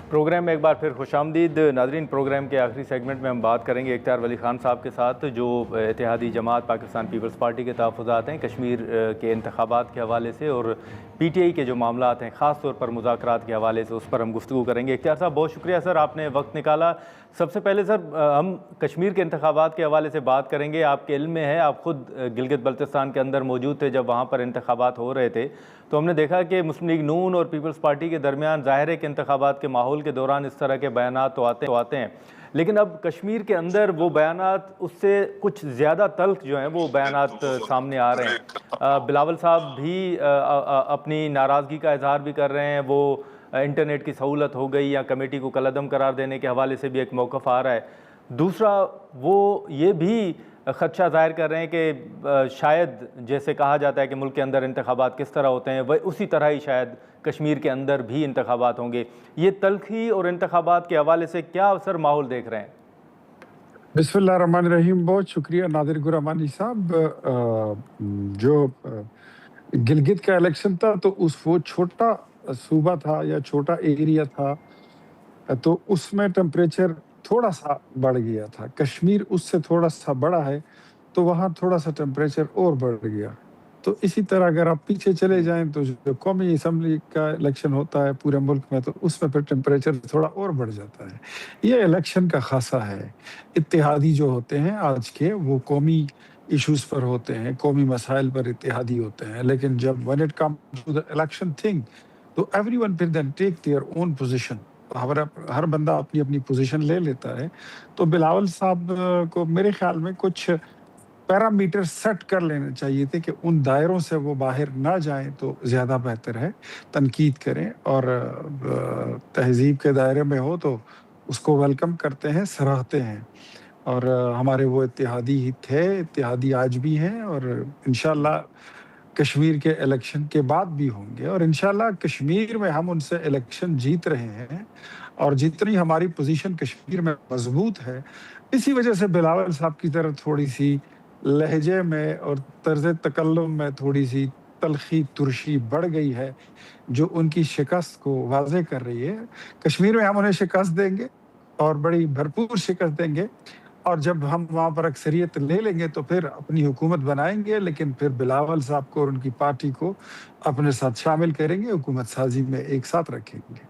Programme میں ایک بار پھر خوش آمدید ناظرین۔ پروگرام کے آخری سیگمنٹ میں ہم بات کریں گے اختیار ولی خان صاحب کے ساتھ، جو اتحادی جماعت پاکستان پیپلز پارٹی کے تحفظات ہیں کشمیر کے انتخابات کے حوالے سے، اور پی ٹی آئی کے جو معاملات ہیں خاص طور پر مذاکرات کے حوالے سے، اس پر ہم گفتگو کریں گے۔ اختیار صاحب بہت شکریہ سر، آپ نے وقت نکالا۔ سب سے پہلے سر ہم کشمیر کے انتخابات کے حوالے سے بات کریں گے۔ آپ کے علم میں ہے، آپ خود گلگت بلتستان کے اندر موجود تھے جب وہاں پر انتخابات ہو رہے تھے، تو ہم نے دیکھا کہ مسلم لیگ نون اور پیپلز پارٹی کے درمیان ظاہر ہے کہ انتخابات کے ماحول کے دوران اس طرح کے بیانات تو آتے ہیں، لیکن اب کشمیر کے اندر وہ بیانات اس سے کچھ زیادہ تلخ جو ہیں وہ بیانات سامنے آ رہے ہیں۔ بلاول صاحب بھی اپنی ناراضگی کا اظہار بھی کر رہے ہیں، وہ انٹرنیٹ کی سہولت ہو گئی یا کمیٹی کو کالعدم قرار دینے کے حوالے سے بھی ایک موقف آ رہا ہے۔ دوسرا وہ یہ بھی خدشہ ظاہر کر رہے ہیں کہ شاید جیسے کہا جاتا ہے کہ ملک کے اندر انتخابات کس طرح ہوتے ہیں، وہ اسی طرح ہی شاید کشمیر کے اندر بھی انتخابات ہوں گے۔ یہ تلخی اور انتخابات کے حوالے سے کیا سر ماحول دیکھ رہے ہیں؟ بسم اللہ الرحمن الرحیم۔ بہت شکریہ نادر گرامانی صاحب۔ جو گلگت کا الیکشن تھا تو وہ چھوٹا صوبہ تھا یا چھوٹا ایریا تھا، تو اس میں ٹمپریچر تھوڑا سا بڑھ گیا تھا۔ کشمیر اس سے تھوڑا سا بڑا ہے تو وہاں تھوڑا سا ٹمپریچر اور بڑھ گیا۔ تو اسی طرح اگر آپ پیچھے چلے جائیں تو جو قومی اسمبلی کا الیکشن ہوتا ہے پورے ملک میں، تو اس میں پھر ٹمپریچر تھوڑا اور بڑھ جاتا ہے۔ یہ الیکشن کا خاصہ ہے۔ اتحادی جو ہوتے ہیں آج کے، وہ قومی ایشوز پر ہوتے ہیں، قومی مسائل پر اتحادی ہوتے ہیں، لیکن جب when it comes to the election thing تو everyone پھر then take their own position، ہر بندہ اپنی اپنی پوزیشن لے لیتا ہے۔ تو بلاول صاحب کو میرے خیال میں کچھ پیرامیٹر سیٹ کر لینے چاہیے تھے کہ ان دائروں سے وہ باہر نہ جائیں تو زیادہ بہتر ہے۔ تنقید کریں اور تہذیب کے دائرے میں ہو تو اس کو ویلکم کرتے ہیں، سراہتے ہیں، اور ہمارے وہ اتحادی ہی تھے، اتحادی آج بھی ہیں، اور انشاءاللہ کشمیر کے الیکشن کے بعد بھی ہوں گے، اور انشاءاللہ کشمیر میں ہم ان سے الیکشن جیت رہے ہیں، اور جتنی ہماری پوزیشن کشمیر میں مضبوط ہے، اسی وجہ سے بلاول صاحب کی طرح تھوڑی سی لہجے میں اور طرز تکلم میں تھوڑی سی تلخی ترشی بڑھ گئی ہے، جو ان کی شکست کو واضح کر رہی ہے۔ کشمیر میں ہم انہیں شکست دیں گے اور بڑی بھرپور شکست دیں گے، اور جب ہم وہاں پر اکثریت لے لیں گے تو پھر اپنی حکومت بنائیں گے، لیکن پھر بلاول صاحب کو اور ان کی پارٹی کو اپنے ساتھ شامل کریں گے، حکومت سازی میں ایک ساتھ رکھیں گے۔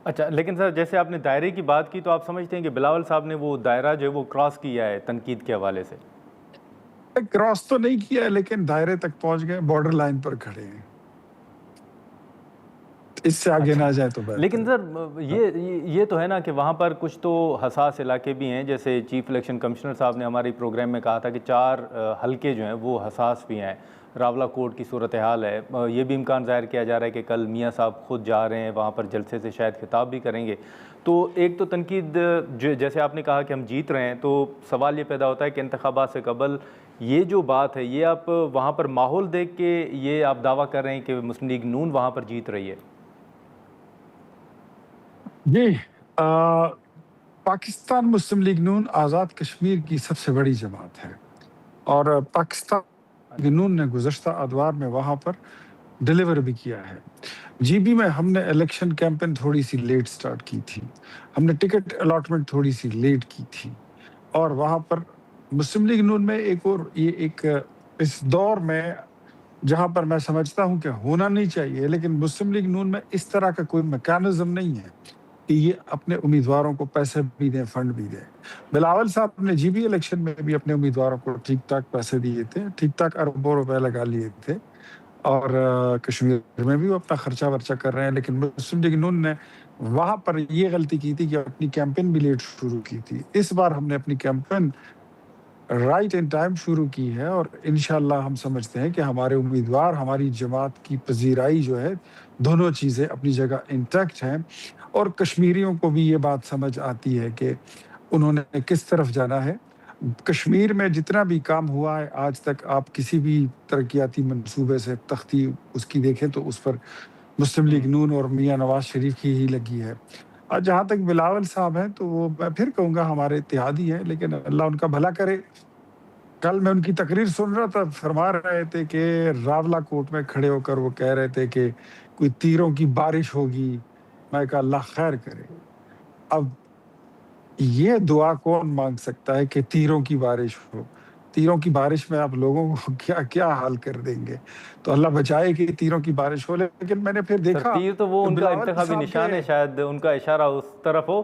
اچھا، لیکن سر جیسے آپ نے دائرے کی بات کی، تو آپ سمجھتے ہیں کہ بلاول صاحب نے وہ دائرہ جو ہے وہ کراس کیا ہے تنقید کے حوالے سے؟ کراس تو نہیں کیا ہے، لیکن دائرے تک پہنچ گئے، بارڈر لائن پر کھڑے ہیں، اس سے آگے نہ جائے تو بہتر۔ لیکن سر یہ تو ہے نا کہ وہاں پر کچھ تو حساس علاقے بھی ہیں، جیسے چیف الیکشن کمشنر صاحب نے ہماری پروگرام میں کہا تھا کہ 4 حلقے جو ہیں وہ حساس بھی ہیں۔ راولہ کوٹ کی صورتحال ہے، یہ بھی امکان ظاہر کیا جا رہا ہے کہ کل میاں صاحب خود جا رہے ہیں وہاں پر، جلسے سے شاید خطاب بھی کریں گے۔ تو ایک تو تنقید جیسے آپ نے کہا کہ ہم جیت رہے ہیں، تو سوال یہ پیدا ہوتا ہے کہ انتخابات سے قبل یہ جو بات ہے، یہ آپ وہاں پر ماحول دیکھ کے یہ آپ دعویٰ کر رہے ہیں کہ مسلم لیگ نون وہاں پر جیت رہی ہے؟ جی، پاکستان مسلم لیگ نون آزاد کشمیر کی سب سے بڑی جماعت ہے، اور پاکستان نون نے گزشتہ ادوار میں وہاں پر ڈیلیور بھی کیا ہے۔ جی بی میں ہم نے الیکشن کیمپین تھوڑی سی لیٹ سٹارٹ کی تھی، ہم نے ٹکٹ الاٹمنٹ تھوڑی سی لیٹ کی تھی، اور وہاں پر مسلم لیگ نون میں ایک اس دور میں جہاں پر میں سمجھتا ہوں کہ ہونا نہیں چاہیے، لیکن مسلم لیگ نون میں اس طرح کا کوئی میکانزم نہیں ہے کہ یہ اپنے امیدواروں کو پیسے بھی دیں، فنڈ بھی دیں۔ بلاول صاحب نے جی بی الیکشن میں بھی اپنے امیدواروں کو ٹھیک ٹھاک پیسے دیے تھے، ٹھیک ٹھاک اربوں روپے لگا لیے تھے، اور کشمیر میں بھی وہ اپنا خرچہ ورچہ کر رہے ہیں، لیکن مسلم لیگ نون نے وہاں پر یہ غلطی کی تھی کہ اپنی کیمپین بھی لیٹ شروع کی تھی۔ اس بار ہم نے اپنی کیمپین رائٹ ان ٹائم شروع کی ہے، اور انشاءاللہ ہم سمجھتے ہیں کہ ہمارے امیدوار، ہماری جماعت کی پذیرائی جو ہے، دونوں چیزیں اپنی جگہ انٹیکٹ ہیں، اور کشمیریوں کو بھی یہ بات سمجھ آتی ہے کہ انہوں نے کس طرف جانا ہے۔ کشمیر میں جتنا بھی کام ہوا ہے آج تک، آپ کسی بھی ترقیاتی منصوبے سے تختی اس کی دیکھیں تو اس پر مسلم لیگ نون اور میاں نواز شریف کی ہی لگی ہے۔ اور جہاں تک بلاول صاحب ہیں تو وہ میں پھر کہوں گا ہمارے اتحادی ہیں، لیکن اللہ ان کا بھلا کرے۔ کل میں ان کی تقریر سن رہا تھا، فرما رہے تھے کہ راولہ کوٹ میں کھڑے ہو کر وہ کہہ رہے تھے کہ کوئی تیروں کی بارش ہوگی، میں کہا اللہ خیر کرے. اب یہ دعا کون مانگ سکتا ہے کہ تیروں کی بارش ہو؟ تیروں کی بارش میں آپ لوگوں کو کیا حال کر دیں گے؟ تو اللہ بچائے کہ تیروں کی بارش ہو. لیکن میں نے پھر سر دیکھا تیر تو وہ کہ ان کا بلاول انتخابی صاحب کے، نشان ہے، شاید ان کا اشارہ اس طرف ہو.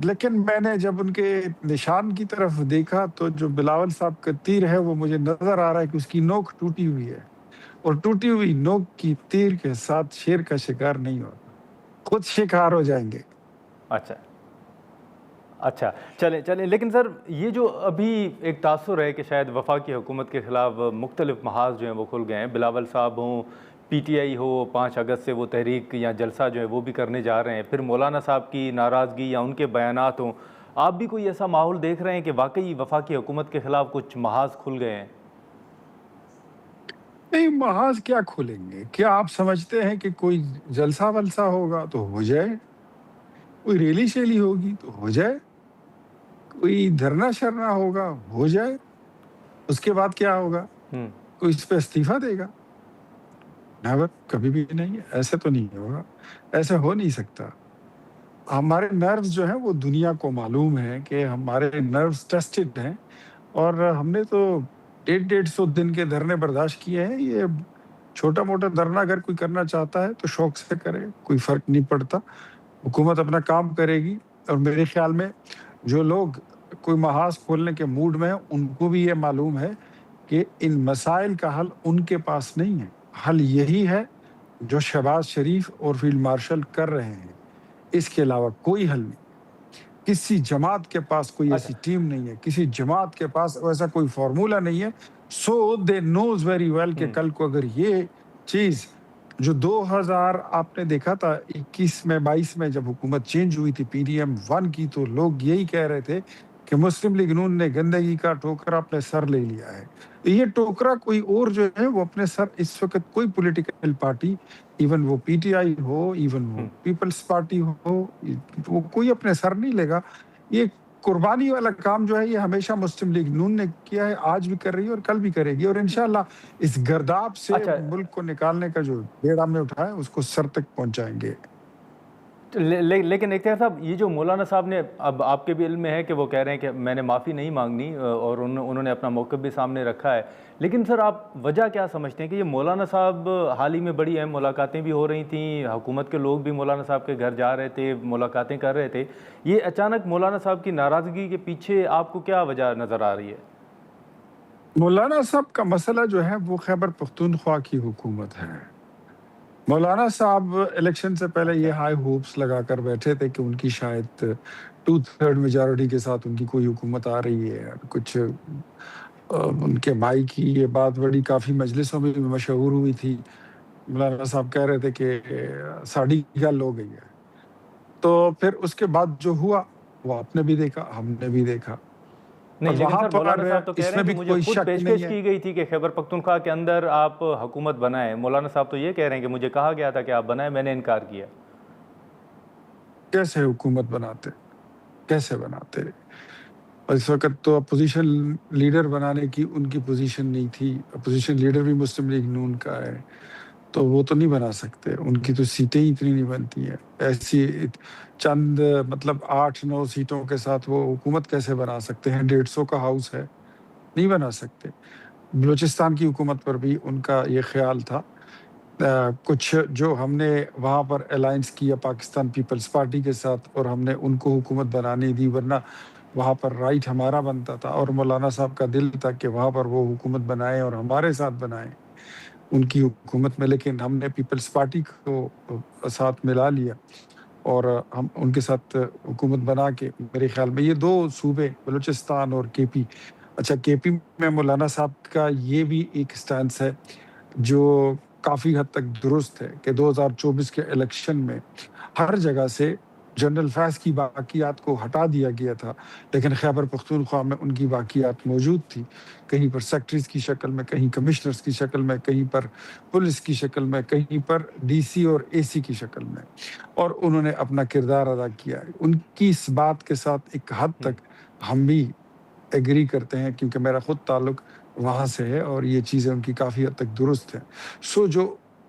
لیکن میں نے جب ان کے نشان کی طرف دیکھا تو جو بلاول صاحب کا تیر ہے وہ مجھے نظر آ رہا ہے کہ اس کی نوک ٹوٹی ہوئی ہے، اور ٹوٹی ہوئی نوک کی تیر کے ساتھ شیر کا شکار نہیں ہوتا، خود شکار ہو جائیں گے. اچھا اچھا، چلیں لیکن سر یہ جو ابھی ایک تاثر ہے کہ شاید وفاقی حکومت کے خلاف مختلف محاذ جو ہیں وہ کھل گئے ہیں، بلاول صاحب ہوں، پی ٹی آئی ہو، 5 اگست سے وہ تحریک یا جلسہ جو ہے وہ بھی کرنے جا رہے ہیں، پھر مولانا صاحب کی ناراضگی یا ان کے بیانات ہوں، آپ بھی کوئی ایسا ماحول دیکھ رہے ہیں کہ واقعی وفاقی حکومت کے خلاف کچھ محاذ کھل گئے ہیں؟ نہیں، محاذ کیا کھولیں گے؟ کیا آپ سمجھتے ہیں کہ کوئی جلسہ ولسہ ہوگا تو ہو جائے، کوئی ریلی شیلی ہوگی تو ہو جائے، کوئی دھرنا شرنا ہوگا ہو جائے، اس کے بعد کیا ہوگا؟ ہوں کوئی اس پہ استعفیٰ دے گا؟ نیور، کبھی بھی نہیں. ایسے تو نہیں ہوگا، ایسے ہو نہیں سکتا. ہمارے نروز جو ہیں وہ دنیا کو معلوم ہے کہ ہمارے نروز ٹیسٹڈ ہیں، اور ہم نے تو 150 دن کے دھرنے برداشت کیے ہیں. یہ چھوٹا موٹا دھرنا اگر کوئی کرنا چاہتا ہے تو شوق سے کرے، کوئی فرق نہیں پڑتا. حکومت اپنا کام کرے گی. اور میرے خیال میں جو لوگ کوئی محاذ کھولنے کے موڈ میں ہیں ان کو بھی یہ معلوم ہے کہ ان مسائل کا حل ان کے پاس نہیں ہے. حل یہی ہے جو شہباز شریف اور فیلڈ مارشل کر رہے ہیں، اس کے علاوہ کوئی حل نہیں. کسی جماعت کے پاس کوئی اچھا ایسی ٹیم نہیں ہے، کسی جماعت کے پاس ایسا کوئی فارمولا نہیں ہے. سو دے نوز ویری ویل کہ کل کو اگر یہ چیز جو 2000 آپ نے دیکھا تھا 21 میں 22 میں جب حکومت چینج ہوئی تھی پی ڈی ایم 1 کی، تو لوگ یہی کہہ رہے تھے کہ مسلم لیگ نون نے گندگی کا ٹوکرا اپنے سر لے لیا ہے. یہ ٹوکرا کوئی اور جو ہے وہ اپنے سر اس وقت کوئی پولیٹیکل پارٹی، ایون وہ P T I who, even وہ پیپلز پارٹی ہو، وہ کوئی اپنے سر نہیں لے گا. یہ قربانی والا کام جو ہے یہ ہمیشہ مسلم لیگ نون نے کیا ہے، آج بھی کر رہی ہے اور کل بھی کرے گی. اور انشاءاللہ اس گرداب سے اچھا ملک کو نکالنے کا جو بیڑا ہم نے اٹھایا ہے اس کو سر تک پہنچائیں گے. لیکن اختیار صاحب، یہ جو مولانا صاحب نے، اب آپ کے بھی علم میں ہے کہ وہ کہہ رہے ہیں کہ میں نے معافی نہیں مانگنی، اور انہوں نے اپنا موقف بھی سامنے رکھا ہے، لیکن سر آپ وجہ کیا سمجھتے ہیں کہ یہ مولانا صاحب حال ہی میں بڑی اہم ملاقاتیں بھی ہو رہی تھیں، حکومت کے لوگ بھی مولانا صاحب کے گھر جا رہے تھے، ملاقاتیں کر رہے تھے، یہ اچانک مولانا صاحب کی ناراضگی کے پیچھے آپ کو کیا وجہ نظر آ رہی ہے؟ مولانا صاحب کا مسئلہ جو ہے وہ خیبر پختونخوا کی حکومت ہے. مولانا صاحب الیکشن سے پہلے اچھا یہ ہائی ہوپس لگا کر بیٹھے تھے کہ ان کی شاید 2/3 میجورٹی کے ساتھ ان کی کوئی حکومت آ رہی ہے. کچھ ان کے بھائی کی یہ بات بڑی کافی مجلسوں میں بھی مشہور ہوئی تھی. مولانا صاحب کہہ رہے تھے کہ ساڑی گل ہو گئی ہے. تو پھر اس کے بعد جو ہوا وہ آپ نے بھی دیکھا، ہم نے بھی دیکھا. اور نہیں لیکن وہاں سر پر مولانا صاحب تو کہہ اس رہے میں ہیں کہ بھی مجھے کوئی خود شک نہیں پیشکش ہے. کی گئی تھی کہ خیبر پختونخوا کے اندر آپ حکومت بنائیں. مولانا صاحب تو یہ کہہ رہے ہیں کہ مجھے کہا گیا تھا کہ آپ بنائیں، میں نے انکار کیا. کیسے حکومت بناتے، کیسے بناتے؟ اس وقت تو اپوزیشن لیڈر بنانے کی ان کی پوزیشن نہیں تھی. اپوزیشن لیڈر بھی مسلم لیگ نون کا ہے، تو وہ تو نہیں بنا سکتے. ان کی تو سیٹیں ہی اتنی نہیں بنتی ہیں. ایسی چند مطلب 8-9 سیٹوں کے ساتھ وہ حکومت کیسے بنا سکتے ہیں؟ 150 کا ہاؤس ہے، نہیں بنا سکتے. بلوچستان کی حکومت پر بھی ان کا یہ خیال تھا. کچھ جو ہم نے وہاں پر الائنس کیا پاکستان پیپلز پارٹی کے ساتھ، اور ہم نے ان کو حکومت بنانے دی، ورنہ وہاں پر رائٹ ہمارا بنتا تھا. اور مولانا صاحب کا دل تھا کہ وہاں پر وہ حکومت بنائیں اور ہمارے ساتھ بنائیں ان کی حکومت میں. لیکن ہم نے پیپلز پارٹی کو ساتھ ملا لیا اور ہم ان کے ساتھ حکومت بنا کے، میرے خیال میں یہ 2 صوبے بلوچستان اور کے پی. اچھا، کے پی میں مولانا صاحب کا یہ بھی ایک سٹانس ہے جو کافی حد تک درست ہے کہ 2024 کے الیکشن میں ہر جگہ سے جنرل فیض کی باقیات کو ہٹا دیا گیا تھا، لیکن خیبر پختونخوا میں ان کی باقیات موجود تھی، کہیں پر سیکٹریز کی شکل میں، کہیں کمشنرز کی شکل میں، کہیں پر پولیس کی شکل میں، کہیں پر ڈی سی اور اے سی کی شکل میں. اور انہوں نے اپنا کردار ادا کیا ہے. ان کی اس بات کے ساتھ ایک حد تک ہم بھی ایگری کرتے ہیں، کیونکہ میرا خود تعلق وہاں سے ہے اور یہ چیزیں ان کی کافی حد تک درست ہیں. سو جو